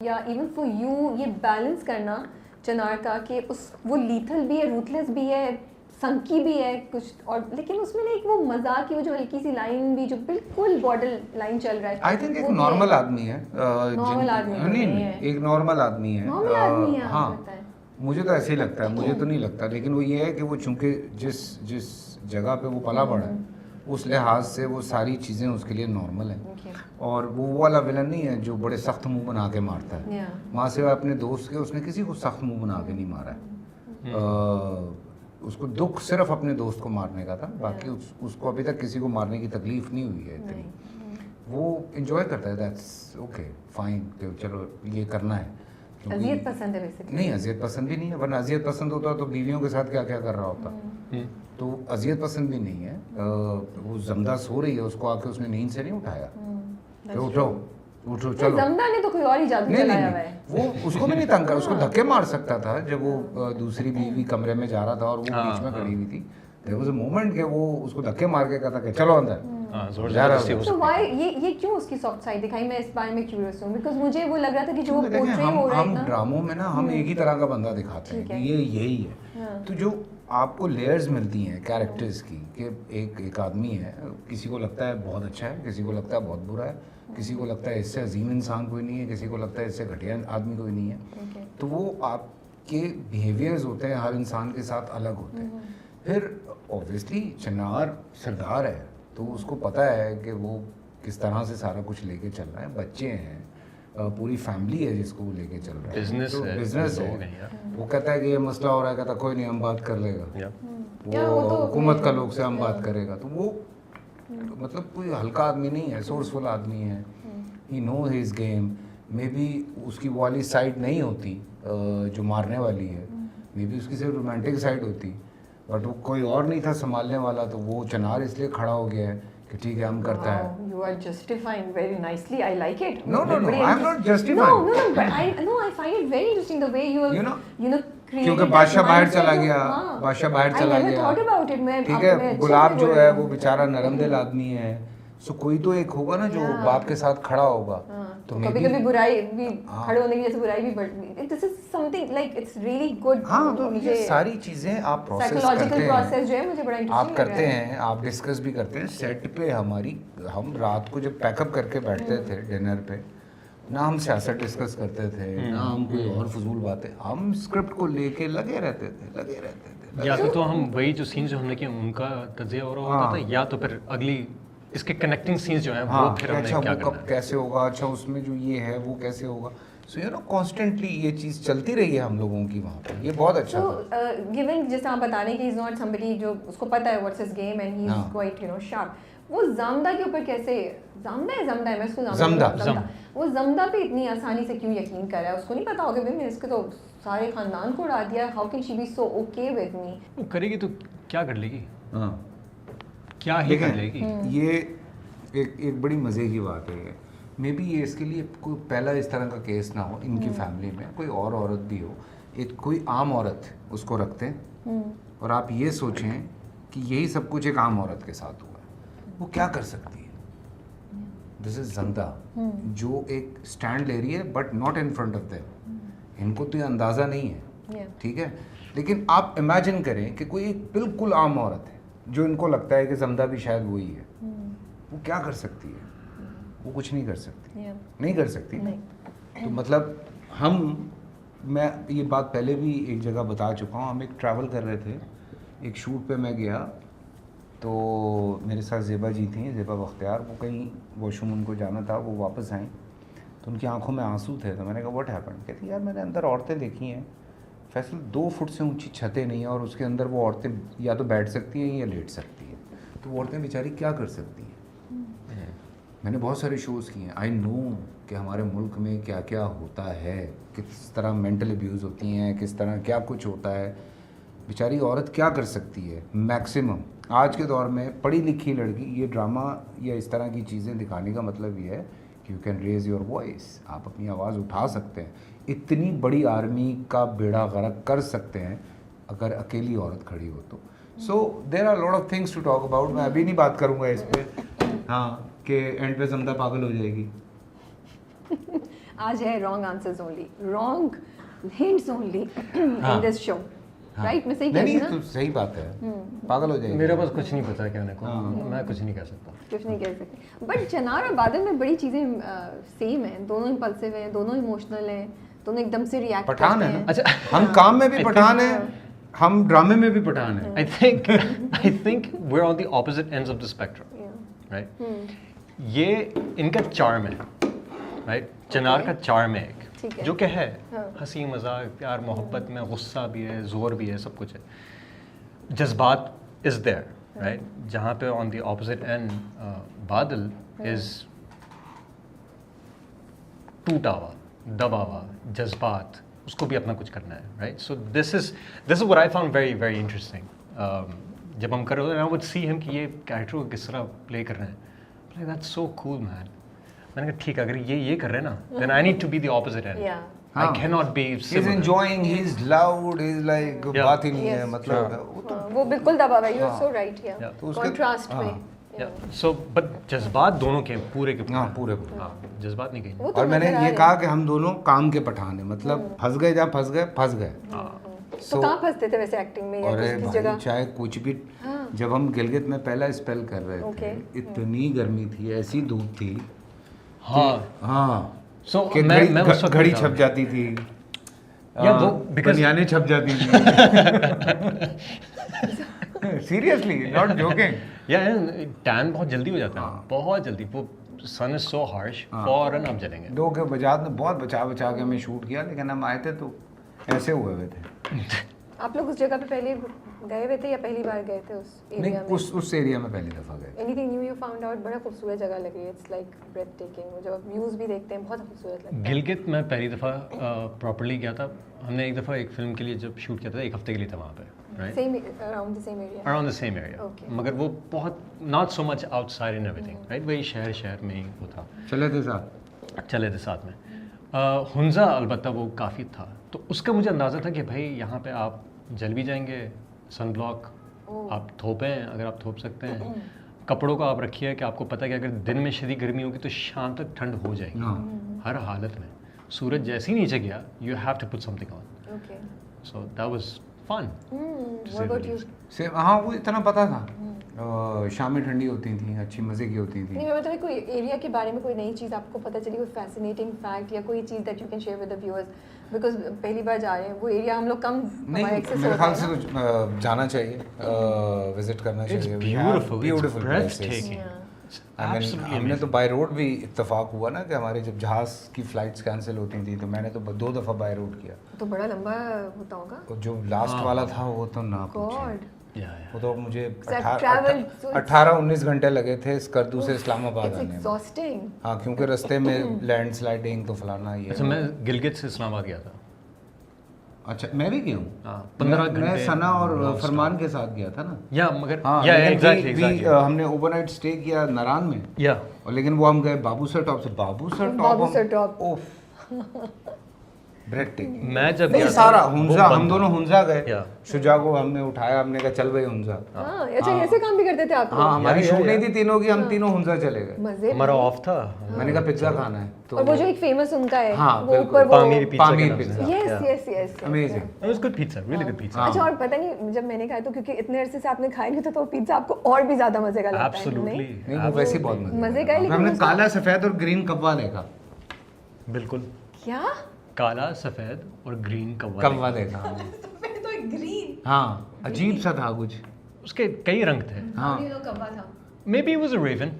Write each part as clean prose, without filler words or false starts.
या even for you ये balance करना चिनार का कि उस वो लीथल भी है, रूथलेस भी है, संकी भी है कुछ और, लेकिन उसमें ना एक वो मजाक की वो जो हल्की सी लाइन भी जो बिल्कुल बॉर्डर लाइन चल रहा है। आई थिंक एक नॉर्मल आदमी है, नॉर्मल आदमी नहीं नहीं एक नॉर्मल आदमी है, नॉर्मल आदमी है। हाँ लगता है मुझे तो ऐसे ही लगता है, मुझे तो नहीं लगता, लेकिन वो ये है कि वो चूंकि जिस जिस जगह पे वो पला बड़ा है उस लिहाज से वो सारी चीज़ें उसके लिए नॉर्मल हैं। Okay. और वो वाला विलन नहीं है जो बड़े सख्त मुंह बना के मारता है। Yeah. वहाँ से अपने दोस्त के उसने किसी को सख्त मुंह बना के नहीं मारा है। उसको दुख सिर्फ अपने दोस्त को मारने का था, बाकी उसको अभी तक किसी को मारने की तकलीफ नहीं हुई है इतनी। वो इंजॉय करता है, दैट्स ओके फाइन, चलो ये करना है। अजियत पसंद है बेसिकली। नहीं अजियत पसंद भी नहीं है, वरना अजियत पसंद होता तो बीवियों के साथ क्या क्या कर रहा होता। तो अजियत पसंद भी नहीं है। वो जमदा सो रही है, उसको आके उसने नींद से नहीं उठाया कि उठो उठो चलो। जमदा ने तो कोई और ही जादू चलाया हुआ है। वो उसको भी नहीं तंग कर, उसको धक्के मार सकता था जब वो दूसरी बीवी कमरे में जा रहा था और वो बीच में खड़ी हुई थी। देयर वाज अ मोमेंट कि वो उसको धक्के मार के कहता कि चलो अंदर। तो व्हाई ये क्यों उसकी सॉफ्ट साइड दिखाई? मैं इस बारे में क्यूरियस हूँ, बिकॉज़ मुझे वो लग रहा था कि जो वो पोर्ट्रे हो रहा है हम ड्रामों में ना हम एक ही तरह का बंदा दिखाते हैं कि ये यही है। तो जो आपको लेयर्स मिलती हैं कैरेक्टर्स की कि एक आदमी है, किसी को लगता है बहुत अच्छा है, किसी को लगता है बहुत बुरा है, किसी को लगता है इससे अजीम इंसान कोई नहीं है, किसी को लगता है इससे घटिया आदमी कोई नहीं है। तो वो आपके बिहेवियर्स होते हैं हर इंसान के साथ अलग होते हैं। फिर ऑब्वियसली चिनार सरदार है तो उसको पता है कि वो किस तरह से सारा कुछ लेके चल रहा है। बच्चे हैं, पूरी फैमिली है जिसको वो लेके चल रहा है, बिजनेस है। वो कहता है कि ये मसला हो रहा है, कहता कोई नहीं हम बात कर लेगा, वो हुकूमत का लोग से हम बात करेगा। तो वो मतलब कोई हल्का आदमी नहीं है, सोर्सफुल आदमी है, he knows his game. Maybe बी उसकी वो वाली साइड नहीं होती जो मारने वाली है, मे बी उसकी सिर्फ रोमांटिक साइड होती, बट वो कोई और नहीं था संभालने वाला। तो वो चिनार इसलिए खड़ा हो गया है कि ठीक है हम करता है। You are justifying very nicely. I like it. No, I'm not justifying. No, but I find it very interesting the way you have, you know, क्योंकि बादशाह बाहर चला गया, बादशाह बाहर चला गया। I never thought about it. मैं ठीक है, गुलाब जो है वो बेचारा नरम दिल आदमी है, सो कोई तो एक होगा ना जो बाप के साथ खड़ा होगा। तो कभी कभी बुराई भी खड़े होने की जैसे बुराई भी बढ़ती। This is something like it's really good. हाँ, तो ये सारी चीजें आप प्रोसेस करते हैं, साइकोलॉजिकल प्रोसेस जो है मुझे बड़ा इंटरेस्टिंग आप करते हैं, आप डिस्कस भी करते हैं। सेट पे हम रात को जब पैकअप करके बैठते थे डिनर पे, ना हम सियासत डिस्कस करते थे, ना हम कोई और फजूल बातें, हम स्क्रिप्ट को लेके लगे रहते थे। या तो हम वही जो सीन्स जो हमने किए उनका तजिया और होता था, या तो फिर अगली इसके कनेक्टिंग सीन्स जो हैं वो फिर हमने क्या करना है, कैसे होगा, अच्छा उसमें जो ये है वो कैसे होगा। सो यू नो कॉन्स्टेंटली ये चीज़ चलती रही है हम लोगों की वहाँ पे, ये बहुत अच्छा था। गिवन जैसे आप बता रहे हैं कि इज नॉट समबडी जो उसको पता है what's his game and he is quite you know sharp, वो जमदा के ऊपर कैसे, जमदा है मैं उसको जमदा वो जमदा पे इतनी आसानी से क्यों यकीन कर रहा है? उसको नहीं पता होगा भाई मैंने इसके तो सारे खानदान को उड़ा दिया, how can she be so okay with me? वो करेगी तो क्या कर लेगी, क्या ही कर लेगी। ये एक बड़ी मज़े की बात है। मे बी ये इसके लिए कोई पहला इस तरह का केस ना हो इनकी फैमिली में, कोई और औरत भी हो, एक कोई आम औरत उसको रखते हैं और आप ये सोचें कि यही सब कुछ एक आम औरत के साथ हुआ है, वो क्या कर सकती है? दिस इज जमदा जो एक स्टैंड ले रही है but not in front of them. इनको तो ये अंदाज़ा नहीं है, ठीक है, लेकिन आप इमेजिन करें कि कोई एक बिल्कुल आम औरत है जो इनको लगता है कि जमदा भी शायद वही है, वो क्या कर सकती है? वो कुछ नहीं कर सकती, नहीं कर सकती। तो मतलब मैं ये बात पहले भी एक जगह बता चुका हूँ। हम एक ट्रैवल कर रहे थे, एक शूट पे मैं गया, तो मेरे साथ ज़ेबा जी थी, ज़ेबा बख्तियार। वो कहीं वॉशरूम उनको जाना था, वो वापस आएँ तो उनकी आंखों में आंसू थे। तो मैंने कहा व्हाट हैपेंड? कहती यार मैंने अंदर औरतें देखी हैं फैसल, 2 फुट से ऊंची छतें नहीं है और उसके अंदर वो औरतें या तो बैठ सकती हैं या लेट सकती हैं। तो वो औरतें बेचारी क्या कर सकती हैं? मैंने बहुत सारे शोज़ किए हैं, आई नो कि हमारे मुल्क में क्या क्या होता है, किस तरह मेंटल अब्यूज़ होती हैं, किस तरह क्या कुछ होता है। बेचारी औरत क्या कर सकती है? मैक्सिमम आज के दौर में पढ़ी लिखी लड़की ये ड्रामा या इस तरह की चीज़ें दिखाने का मतलब ये है कि you can raise your voice, आप अपनी आवाज़ उठा सकते हैं। इतनी बड़ी आर्मी का बेड़ा गर्क कर सकते हैं अगर अकेली औरत खड़ी हो तो। So there are lot of things to talk about. मैं अभी नहीं बात करूँगा इस पर, हाँ, कि एंड पे जमदा पागल हो जाएगी। आज है wrong answers only, wrong hints only in this show, right? मैं सही कह रही नहीं हूँ तो ना? सही बात है, पागल हो जाएगी। मेरे पास कुछ नहीं पता कहने को, मैं कुछ नहीं कह सकता। कुछ नहीं कह सकते, बट चनार और बादल में बड़ी चीज़ें सेम हैं, दोनों इम्पल्सिव हैं, दोनों इमोशनल हैं, दोनों एकदम से रिएक्ट पठान करते है हैं। ना, अच्छा हम काम में भी पठान हैं, हम ड्रामे में भी पठान हैं। I think we're on the opposite ends of the spectrum, Yeah. right? ये इनका चार्म है, right? चिनार का चार्म है ठीक एक, है। जो क्या है, हाँ। हंसी मजाक प्यार मोहब्बत में गुस्सा भी है, जोर भी है, सब कुछ है, जज्बात इज देयर, राइट? जहाँ पे ऑन द ऑपोजिट एंड बादल इज टूटा हुआ, दबा हुआ, जज्बात, उसको भी अपना कुछ करना है, right? So this is what I found very very interesting. जब हम कर रहे होते हैं, आई वुड सी हिम कि ये कैरेक्टर को किस तरह प्ले कर रहे हैं, दैट्स सो कूल मैन। मैंने कहा ठीक है, अगर ये कर रहे हैं ना, then I need to be the opposite end. Yeah. I can not be He's enjoying, he's loud, he's like Yeah. बात ही नहीं है, Yes. मतलब वो तो वो बिल्कुल दबा हुआ है, यू आर सो राइट, या Yeah. तो उसके- कंट्रास्ट हाँ। में। सो बट जज्बात दोनों के पूरे के हाँ पूरे पूरे। हाँ, जज्बात नहीं कहीं। वो तो और मैंने नजर आ ये रहे कहा हैं। कि हम दोनों काम के पठान हैं, मतलब फंस गए जहाँ फंस गए। तो कहाँ फंसते थे वैसे एक्टिंग में या और किस भाई जगह? चाहे कुछ भी, जब हम गिलगित में पहला स्पेल कर रहे थे, Okay. इतनी गर्मी थी, ऐसी धूप थी, हाँ, हाँ सो कि मैं उस वक्त घड़ी था। छप जाती थी, या वो because- बनियानें छप जाती थी। Seriously not joking. या टैन बहुत जल्दी हो जाता है, हाँ। बहुत जल्दी। वो सन इज सो हार्श, फौरन आप जलेंगे। दो के बजाज ने बहुत बचा के हमें शूट किया, लेकिन हम आए थे तो ऐसे हुए हुए थे। आप लोग उस जगह पे पहले गए हुए थे या पहली बार गए थे उस नहीं, एरिया में? उस एरिया में पहली दफा गए थे। Anything new you found out? बड़ा खूबसूरत जगह लगी है, इट्स लाइक ब्रेथ टेकिंग। वो जब व्यूज भी देखते हैं बहुत खूबसूरत लगता है। गिलगित में पहली दफ़ा प्रॉपर्ली गया था। हमने एक दफ़ा एक फिल्म के लिए जब शूट किया था, एक हफ्ते के लिए था वहाँ पे, right? Same around the same area. Around the same area, Okay. मगर वो बहुत not so much outside in everything, right? वही शहर में ही वो था, चले थे साथ। चले थे साथ में। हुंजा अलबत्ता वो काफ़ी था, तो उसका मुझे अंदाज़ा था कि भाई यहाँ पे आप जल भी जाएंगे, सन ब्लॉक आप थोपें अगर आप थोप सकते हैं, कपड़ों का आप रखिए कि आपको पता है कि अगर दिन में शदीद गर्मी होगी तो शाम तक ठंड हो जाएगी, हाँ। हर हालत में। सूरज जैसे ही नीचे गया, you have to put something on, okay. So that was fun. What about you? Say हाँ वो इतना पता था। शामें ठंडी होती थी, अच्छी मज़े की होती थी। नहीं, मैं मतलब कोई एरिया के बारे में कोई नई चीज़ आपको पता चली, कोई फैसिनेटिंग फैक्ट या कोई चीज़ that you can share with the viewers, because पहली बार जा रहे हैं वो एरिया, हम लोग कम नहीं, हमारा एक्सेस मेरे होता ख्याल है से ना। तो जाना चाहिए, विजिट करना इट्स चाहिए। ब्यूटीफुल, ब्यूटीफुल इट्स ब्रेथटेकिंग, हमने एब्सोल्युटली। तो बाय रोड भी इत्तेफाक हुआ ना कि हमारे जब जहाज़ की फ़्लाइट्स कैंसिल होती थी तो मैंने तो 2 दफ़ा बाय रोड किया। तो बड़ा लंबा होता होगा। और जो लास्ट वाला था वो तो ना पूछिए, गॉड। वो तो मुझे travel, so it's- 18-19 घंटे लगे थे स्कर्दू से इस्लामाबाद इट्स आने में। एग्जॉस्टिंग। हाँ, क्योंकि रास्ते में लैंडस्लाइडिंग तो फलाना ये। अच्छा, मैं गिलगित से इस्लामाबाद गया था। अच्छा, मैं भी गया हूँ। हाँ, 15 मैं घंटे सना और non-stop। फरमान के साथ गया था ना। या मगर हाँ, या लेकिन एग्जैक्टली भी, एग्जैक्टली हमने ओवरनाइट स्टे किया नारान में, या और लेकिन वो हम गए बाबू सर टॉप से। बाबू सर टॉप ओफ, ब्रेड टेकिंग। मैं जब नहीं, गया था, सारा वो हुंजा, बंद हम था। दोनों हुंजा गए। या। शुजा को हमने उठाया, हमने कहा चल भाई हुंजा। हाँ, अच्छा ऐसे काम भी करते थे आप लोग? हाँ, हमारी या, शूट या। नहीं थी तीनों की, हम तीनों हुंजा चले गए। मजे। हमारा ऑफ था। मैंने कहा पिज्जा खाना है तो और वो जो एक फेमस उनका है, हाँ, वो बिल्कुल। ऊपर वो पामीर पिज्जा के पामीर नाम से। Pizza. Yes yes yes amazing. It was good pizza, really good pizza. हाँ। अच्छा, और पता नहीं जब मैंने खाया तो क्योंकि इतने अरसे से आपने खाया नहीं था तो पिज्जा आपको और भी ज्यादा मजे का लगता है। Absolutely. नहीं? नहीं, वो वैसे ही बहुत मजे का है, लेकिन हमने उसका- काला सफेद और ग्रीन कव्वा देखा। बिल्कुल। क्या? काला, सफेद और ग्रीन कव्वा। कव्वा देखा हमने। तो ग्रीन। हाँ, अजीब सा था कुछ। उसके कई रंग थे। हाँ, कब्बा था। Maybe was a raven,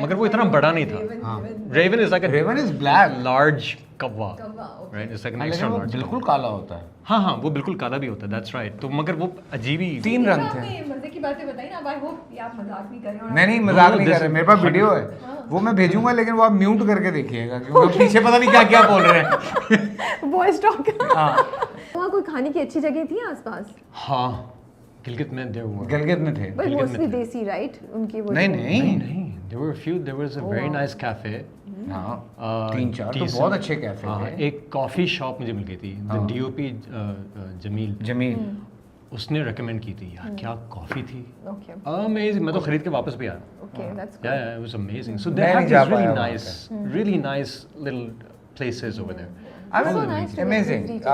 मगर वो इतना बड़ा नहीं था। हाँ। Raven is like a Raven is black. Large कव्वा, right? It's like an extra लेकिन वो लार्ज। बिल्कुल काला होता है। हाँ हाँ, वो बिल्कुल काला भी होता है, दैट्स राइट। तो मगर वो अजीब ही 3 रंग थे। मजे की बातें बताई ना, आई होप ये आप मजाक नहीं कर रहे हो। नहीं, मजाक No, नहीं this कर रहे, is- मेरे पास वीडियो है, वो मैं भेजूंगा, लेकिन वो आप म्यूट करके देखिएगा क्योंकि पीछे पता नहीं क्या क्या बोल रहे हैं। Voice talk. हाँ, वहाँ कोई खाने की अच्छी जगह थी आसपास? हाँ, गिलगित में देयर वर। गिलगित में थे। बट गिलगित में मोस्टली थे। देसी, राइट? उनकी वो नहीं जो- नहीं नहीं, नहीं, there were few, there was a very nice cafe. हाँ, 3-4 तो decent। बहुत अच्छे कैफे हाँ, थे। एक कॉफ़ी शॉप मुझे मिल गई थी, द हाँ। डीओपी जमील, जमील, उसने रेकमेंड की थी। यार क्या कॉफ़ी थी, ओके अमेजिंग। मैं तो खरीद के वापस भी आया। Okay, that's Yeah, yeah, it was amazing. So मैं they नहीं have जा these really पाया वहाँ nice, really nice little places over there. I So mean, nice to amazing. witness detail.